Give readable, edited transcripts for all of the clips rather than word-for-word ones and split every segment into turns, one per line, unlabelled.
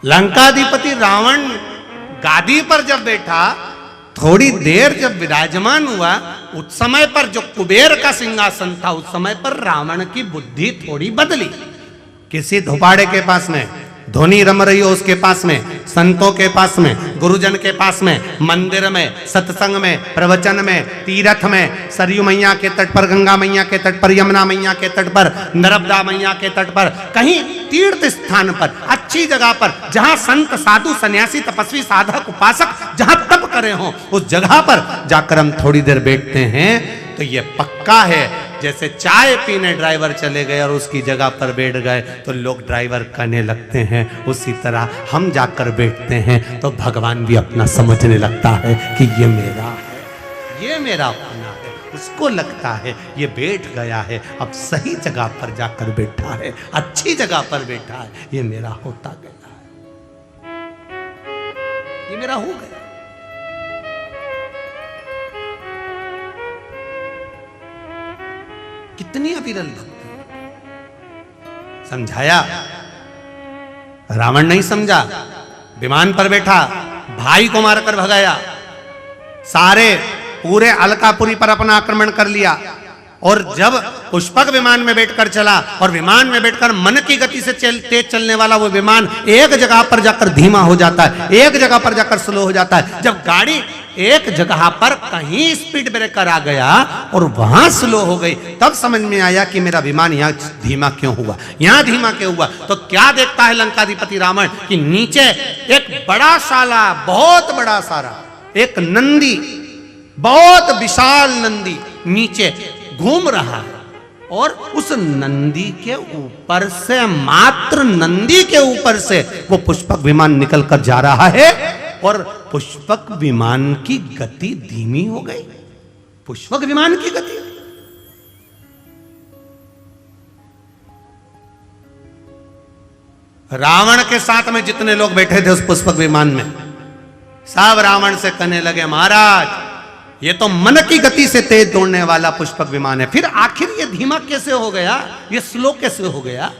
लंकाधिपति रावण गादी पर जब बैठा, थोड़ी देर जब विराजमान हुआ, उस समय पर जो कुबेर का सिंहासन था, उस समय पर रावण की बुद्धि थोड़ी बदली। किसी धोपाड़े के पास में धोनी रम रही हो, उसके पास में, संतों के पास में, गुरुजन के पास में, मंदिर में, सत्संग में, प्रवचन में, तीर्थ में, सरयू मैया के तट पर, गंगा मैया के तट पर, यमुना मैया के तट पर, नर्मदा मैया के तट पर, कहीं तीर्थ स्थान पर, अच्छी जगह पर, जहां संत साधु सन्यासी तपस्वी साधक उपासक जहां तप करे हो, उस जगह पर जाकर हम थोड़ी देर बैठते हैं तो ये पक्का है, जैसे चाय पीने ड्राइवर चले गए और उसकी जगह पर बैठ गए तो लोग ड्राइवर करने लगते हैं, उसी तरह हम जाकर बैठते हैं तो भगवान भी अपना समझने लगता है कि ये मेरा है, ये मेरा अपना है। उसको लगता है ये बैठ गया है, अब सही जगह पर जाकर बैठा है, अच्छी जगह पर बैठा है, ये मेरा होता गया है, ये मेरा हो गया। कितनी अविरल भक्ति। समझाया, रावण नहीं समझा, विमान पर बैठा, भाई को मारकर भगाया, सारे पूरे अलकापुरी पर अपना आक्रमण कर लिया। और जब पुष्पक विमान में बैठकर चला और विमान में बैठकर मन की गति से तेज चलने वाला वो विमान एक जगह पर जाकर धीमा हो जाता है, एक जगह पर जाकर स्लो हो जाता है। जब गाड़ी एक जगह पर कहीं स्पीड ब्रेकर आ गया और वहां स्लो हो गई, तब समझ में आया कि मेरा विमान यहां धीमा क्यों हुआ, यहां धीमा क्यों हुआ। तो क्या देखता है लंकाधिपति रावण कि नीचे एक बड़ा साला, बहुत बड़ा सारा एक नंदी, बहुत विशाल नंदी नीचे घूम रहा है और उस नंदी के ऊपर से, मात्र नंदी के ऊपर से वो पुष्पक विमान निकलकर जा रहा है और पुष्पक विमान की गति धीमी हो गई। पुष्पक विमान की गति, रावण के साथ में जितने लोग बैठे थे उस पुष्पक विमान में, सब रावण से कहने लगे, महाराज ये तो मन की गति से तेज दौड़ने वाला पुष्पक विमान है, फिर आखिर ये धीमा कैसे हो गया, ये स्लो कैसे हो गया,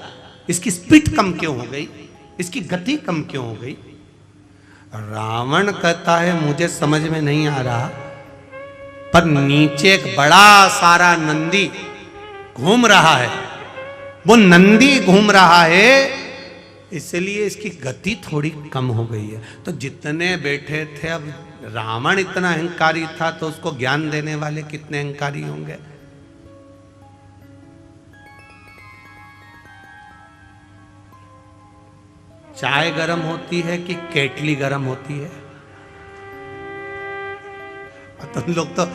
इसकी स्पीड कम क्यों हो गई, इसकी गति कम क्यों हो गई। रावण कहता है मुझे समझ में नहीं आ रहा, पर नीचे एक बड़ा सारा नंदी घूम रहा है, वो नंदी घूम रहा है इसलिए इसकी गति थोड़ी कम हो गई है। तो जितने बैठे थे, अब रावण इतना अहंकारी था तो उसको ज्ञान देने वाले कितने अहंकारी होंगे। चाय गरम होती है कि केटली गरम होती है? तुम लोग तो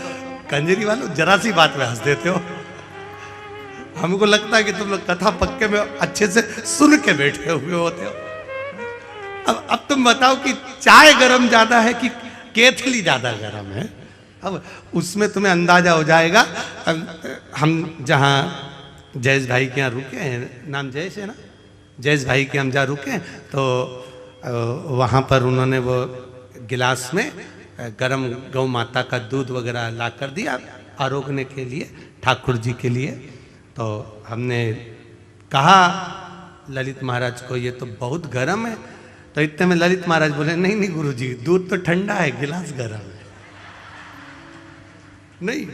कंजरी वालों जरा सी बात में हंस देते हो। हमको लगता है कि तुम लोग कथा पक्के में अच्छे से सुन के बैठे हुए होते हो। अब तुम बताओ कि चाय गरम ज्यादा है कि केतली ज्यादा गरम है? अब उसमें तुम्हें अंदाजा हो जाएगा। हम जहाँ जयेश भाई के यहाँ रुके हैं, नाम जयेश है ना, जयेश भाई के हम जहाँ रुके तो वहाँ पर उन्होंने वो गिलास में गरम गौ माता का दूध वगैरह ला कर दिया आरोगने के लिए, ठाकुर जी के लिए। तो हमने कहा ललित महाराज को ये तो बहुत गर्म है। तो इतने में ललित महाराज बोले, नहीं नहीं गुरुजी, दूध तो ठंडा है, गिलास गर्म है। नहीं,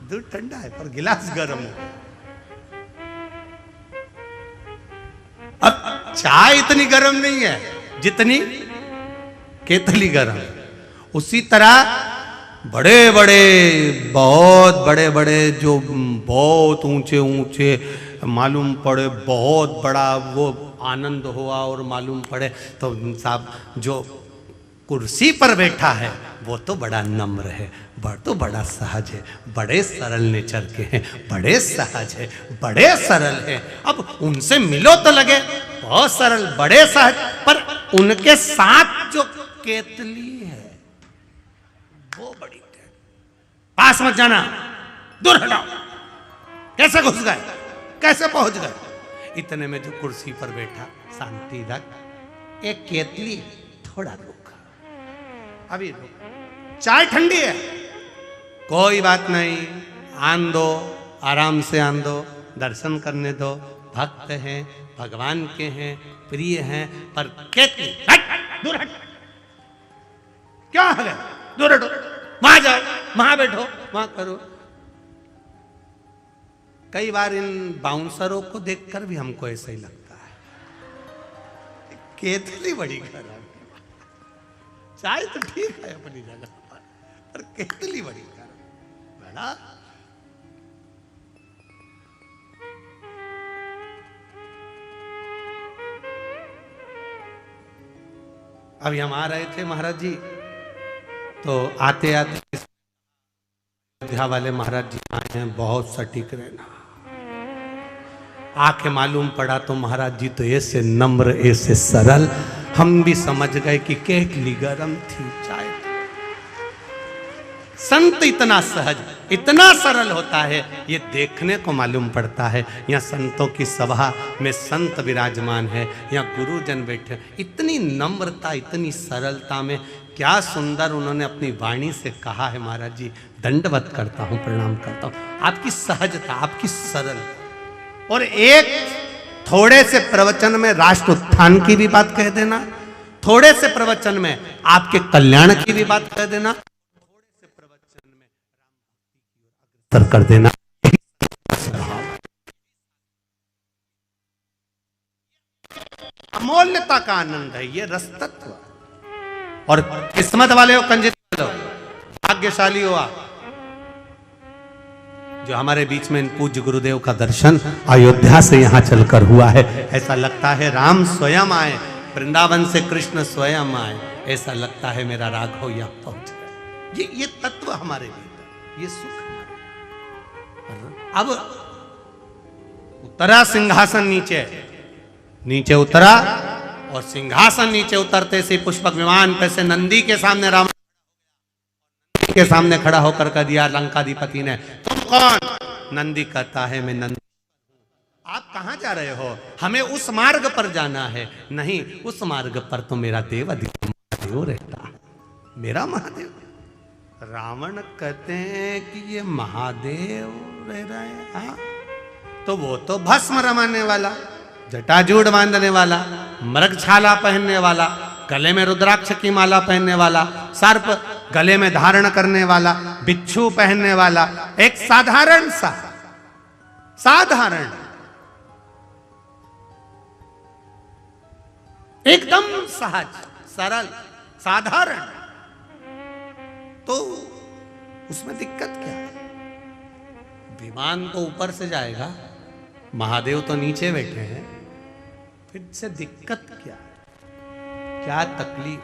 दूध ठंडा है पर गिलास गर्म है। अब चाय इतनी गर्म नहीं है जितनी केतली गर्म है। उसी तरह बड़े बड़े, बहुत बड़े बड़े, जो बहुत ऊंचे ऊंचे मालूम पड़े, बहुत बड़ा वो आनंद हुआ और मालूम पड़े, तो साहब जो कुर्सी पर बैठा है वो तो बड़ा नम्र है, तो बड़ा सहज है, बड़े सरल नेचर के हैं, बड़े सहज है, बड़े सरल है। अब उनसे मिलो तो लगे बहुत सरल, बड़े सहज, पर उनके साथ जो केतली है वो बड़ी है। पास मत जाना, दूर हटाओ। कैसे घुस गए, कैसे पहुंच गए? इतने में जो कुर्सी पर बैठा, शांति रख, एक केतली थोड़ा रुक, अभी रुक, चाय ठंडी है, कोई बात नहीं, आन दो, आराम से आन दो, दर्शन करने दो, भक्त हैं, भगवान के हैं, प्रिय हैं, पर केतली हट, दूर हट, क्या है, दूर हटो, वहां जाओ, वहां बैठो, वहां करो। कई बार इन बाउंसरों को देखकर भी हमको ऐसा ही लगता है, केतली बड़ी खराब, चाय तो ठीक है अपनी जगह पर केतली बड़ी खराब बड़ा। अभी हम आ रहे थे महाराज जी, तो आते आते अयोध्या वाले महाराज जी आए हैं, बहुत सटीक रहना। आके मालूम पड़ा तो महाराज जी तो ऐसे नम्र, ऐसे सरल, हम भी समझ गए कि केतली गरम थी, चाय। संत इतना सहज, इतना सरल होता है, ये देखने को मालूम पड़ता है। यहाँ संतों की सभा में संत विराजमान है, यहाँ गुरुजन बैठे, इतनी नम्रता, इतनी सरलता में, क्या सुंदर उन्होंने अपनी वाणी से कहा है। महाराज जी दंडवत करता हूँ, प्रणाम करता हूँ, आपकी सहजता, आपकी सरलता। और एक थोड़े से प्रवचन में राष्ट्र उत्थान की भी बात कह देना, थोड़े से प्रवचन में आपके कल्याण की भी बात कह देना, थोड़े से प्रवचन में राम भक्ति की ओर अग्रसर कर देना। अमूल्यता का आनंद है ये रस तत्व। और किस्मत वाले हो, कंजित वाले हो, भाग्यशाली हो आप, जो हमारे बीच में इन पूज्य गुरुदेव का दर्शन अयोध्या से यहाँ चलकर हुआ है। ऐसा लगता है राम स्वयं आए, वृंदावन से कृष्ण स्वयं आए, ऐसा लगता है मेरा राघव यहाँ पहुंच गए। ये तत्व हमारे भीतर, ये सुख हमारे। अब उतरा सिंहासन नीचे, नीचे उतरा, और सिंहासन नीचे उतरते से पुष्पक विमान पे से नंदी के सामने राम के सामने खड़ा होकर कह दिया लंकाधिपति ने, तुम कौन? नंदी कहता है मैं नंदी। आप कहां जा रहे हो? हमें उस मार्ग पर जाना है। नहीं, उस मार्ग पर तो मेरा देव महादेव रहता है, मेरा महादेव। रावण कहते हैं कि ये महादेव रह रहे हैं, हाँ? तो वो तो भस्म रमाने वाला, जटाजूड़ बांधने वाला, मृगछाला पहनने वाला, गले में रुद्राक्ष की माला पहनने वाला, सर्प गले में धारण करने वाला, बिच्छू पहनने वाला, एक साधारण सा, साधारण, एकदम सहज, सरल, साधारण। तो उसमें दिक्कत क्या है? विमान तो ऊपर से जाएगा, महादेव तो नीचे बैठे हैं, फिर से दिक्कत क्या है? क्या तकलीफ?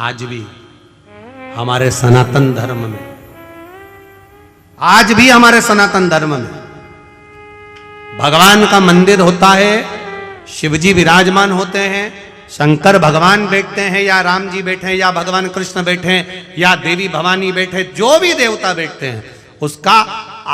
आज भी हमारे सनातन धर्म में, आज भी हमारे सनातन धर्म में भगवान का मंदिर होता है, शिवजी विराजमान होते हैं, शंकर भगवान बैठते हैं, या राम जी बैठे हैं, या भगवान कृष्ण बैठे हैं, या देवी भवानी बैठे, जो भी देवता बैठते हैं, उसका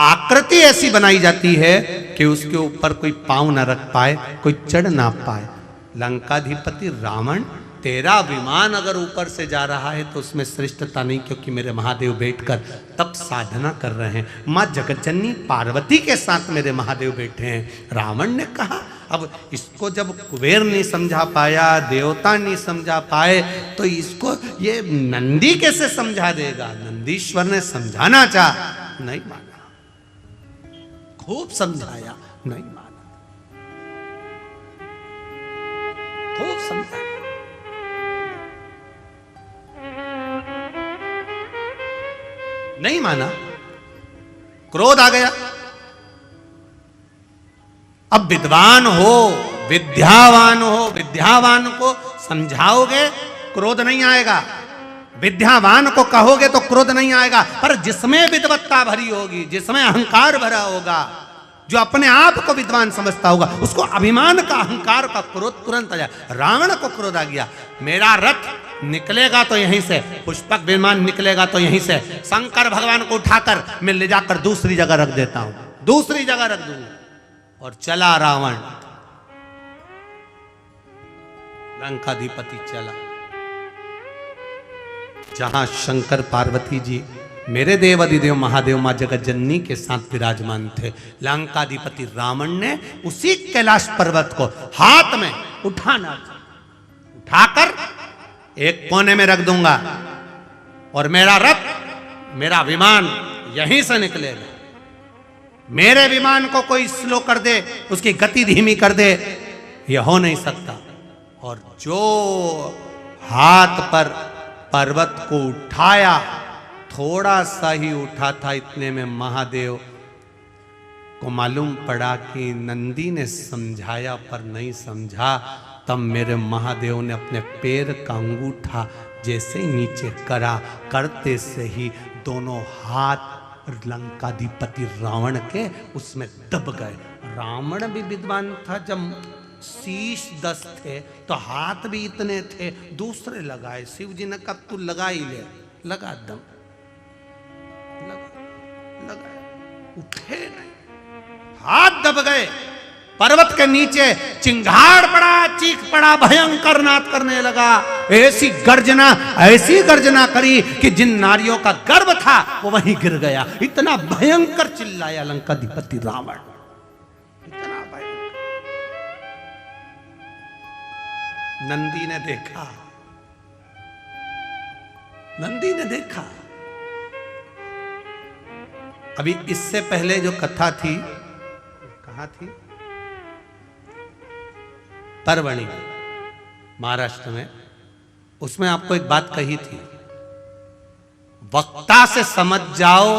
आकृति ऐसी बनाई जाती है कि उसके ऊपर कोई पांव न रख पाए, कोई चढ़ ना पाए। लंकाधिपति रावण, तेरा विमान अगर ऊपर से जा रहा है तो उसमें श्रेष्ठता नहीं, क्योंकि मेरे महादेव बैठकर तप साधना कर रहे हैं, माँ जगज्जननी पार्वती के साथ मेरे महादेव बैठे हैं। रावण ने कहा, अब इसको जब कुबेर नहीं समझा पाया, देवता नहीं समझा पाए, तो इसको ये नंदी कैसे समझा देगा? नंदीश्वर ने समझाना चाहा, नहीं माना, खूब समझाया, नहीं माना, खूब समझाया, नहीं माना, क्रोध आ गया। अब विद्वान हो, विद्यावान हो, विद्यावान को समझाओगे क्रोध नहीं आएगा, विद्यावान को कहोगे तो क्रोध नहीं आएगा, पर जिसमें विद्वत्ता भरी होगी, जिसमें अहंकार भरा होगा, जो अपने आप को विद्वान समझता होगा, उसको अभिमान का, अहंकार का क्रोध तुरंत आ जाए। रावण को क्रोध आ गया, मेरा रथ निकलेगा तो यहीं से, पुष्पक विमान निकलेगा तो यहीं से, शंकर भगवान को उठाकर मैं ले जाकर दूसरी जगह रख देता हूं, दूसरी जगह रख दूंगा। और चला रावण, लंकाधिपति चला, जहां शंकर पार्वती जी मेरे देव अधिदेव महादेव मां जगत जननी के साथ विराजमान थे। लंकाधिपति रावण ने उसी कैलाश पर्वत को हाथ में उठाना था, उठाकर एक कोने में रख दूंगा और मेरा रथ, मेरा विमान यहीं से निकलेगा। मेरे विमान को कोई स्लो कर दे, उसकी गति धीमी कर दे, यह हो नहीं सकता। और जो हाथ पर पर्वत को उठाया, थोड़ा सा ही उठा था, इतने में महादेव को मालूम पड़ा कि नंदी ने समझाया पर नहीं समझा। तब मेरे महादेव ने अपने पैर का अंगूठा जैसे ही नीचे करा, करते से ही दोनों हाथ लंकाधिपति रावण के उसमें दब गए। रावण भी विद्वान था, जब शीश 10 थे तो हाथ भी इतने थे, दूसरे लगाए। शिव जी ने कहा तू लगा ही ले, लगा दम, लगा, उठे नहीं, हाथ दब गए। पर्वत के नीचे चिंगाड़ पड़ा, चीख पड़ा, भयंकर नाद करने लगा। ऐसी गर्जना करी कि जिन नारियों का गर्भ था वो वहीं गिर गया। इतना भयंकर चिल्लाया लंकाधिपति रावण, इतना भयंकर। नंदी ने देखा, नंदी ने देखा। अभी इससे पहले जो कथा थी, कहाँ थी? परवणी, महाराष्ट्र में। उसमें आपको एक बात कही थी, वक्ता से समझ जाओ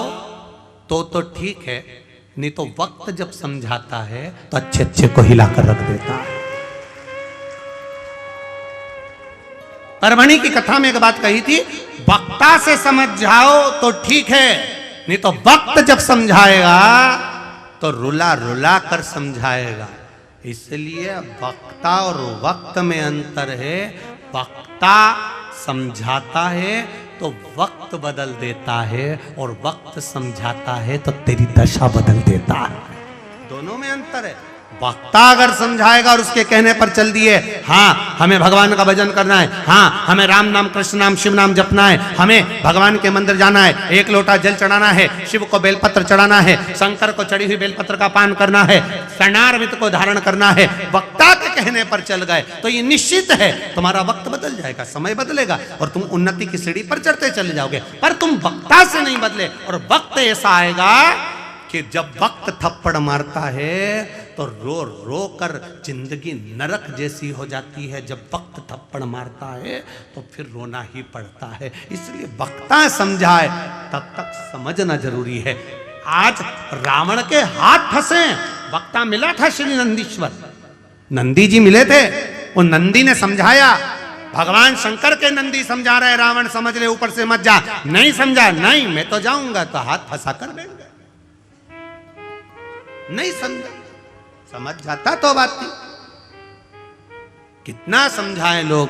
तो ठीक है, नहीं तो वक्त जब समझाता है तो अच्छे अच्छे को हिलाकर रख देता है। परवणी की कथा में एक बात कही थी, वक्ता से समझ जाओ तो ठीक है, नहीं तो वक्त जब समझाएगा तो रुला रुला कर समझाएगा। इसलिए वक्ता और वक्त में अंतर है। वक्ता समझाता है तो वक्त बदल देता है, और वक्त समझाता है तो तेरी दशा बदल देता है। दोनों में अंतर है। वक्ता अगर समझाएगा और उसके कहने पर चल दिए, हाँ हमें भगवान का भजन करना है, हाँ हमें राम नाम कृष्ण नाम शिव नाम जपना है, हमें भगवान के मंदिर जाना है, एक लोटा जल चढ़ाना है, शिव को बेलपत्र चढ़ाना है, शंकर को चढ़ी हुई बेलपत्र का पान करना है, स्वर्णार्मित को धारण करना है, वक्ता के कहने पर चल गए तो ये निश्चित है तुम्हारा वक्त बदल जाएगा, समय बदलेगा और तुम उन्नति की सीढ़ी पर चढ़ते चले जाओगे। पर तुम वक्ता से नहीं बदले, और वक्त ऐसा आएगा कि जब वक्त थप्पड़ मारता है तो रो रो कर जिंदगी नरक जैसी हो जाती है। जब वक्त थप्पड़ मारता है तो फिर रोना ही पड़ता है। इसलिए वक्ता समझाए तब तक समझना जरूरी है। आज रावण के हाथ फंसे, वक्ता मिला था श्री नंदीश्वर, नंदी जी मिले थे, वो नंदी ने समझाया। भगवान शंकर के नंदी समझा रहे, रावण समझ ले, ऊपर से मत जा। नहीं समझा, नहीं मैं तो जाऊंगा, तो हाथ फंसा कर बैठ गए। नहीं समझा, समझ जाता तो बात थी। कितना समझाए लोग,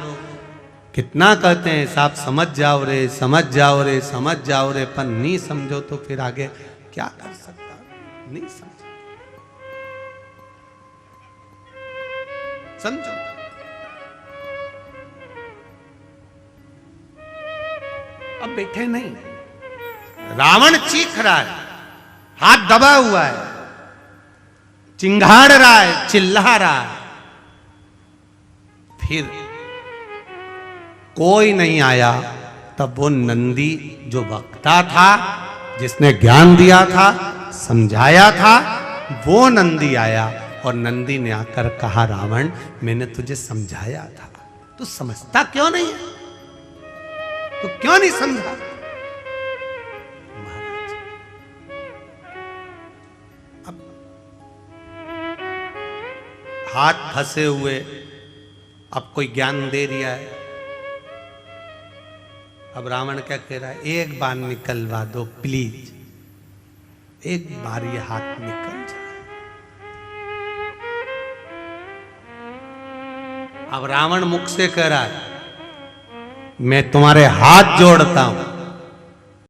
कितना कहते हैं साहब समझ जाओ रे, समझ जाओ रे, समझ जाओ रे, पर नहीं समझो तो फिर आगे क्या कर सकता। नहीं समझो, समझो। अब बैठे नहीं, रावण चीख रहा है, हाथ दबा हुआ है, चिंगाड़ रहा है, चिल्ला रहा है। फिर कोई नहीं आया। तब वो नंदी जो वक्ता था, जिसने ज्ञान दिया था, समझाया था, वो नंदी आया। और नंदी ने आकर कहा, रावण मैंने तुझे समझाया था, तू समझता क्यों नहीं है? तू क्यों नहीं समझा? हाथ फंसे हुए, अब कोई ज्ञान दे दिया है। अब रावण क्या कह रहा है, एक बार निकलवा दो प्लीज, एक बार ये हाथ निकल जाए। अब रावण मुख से कह रहा है, मैं तुम्हारे हाथ जोड़ता हूं,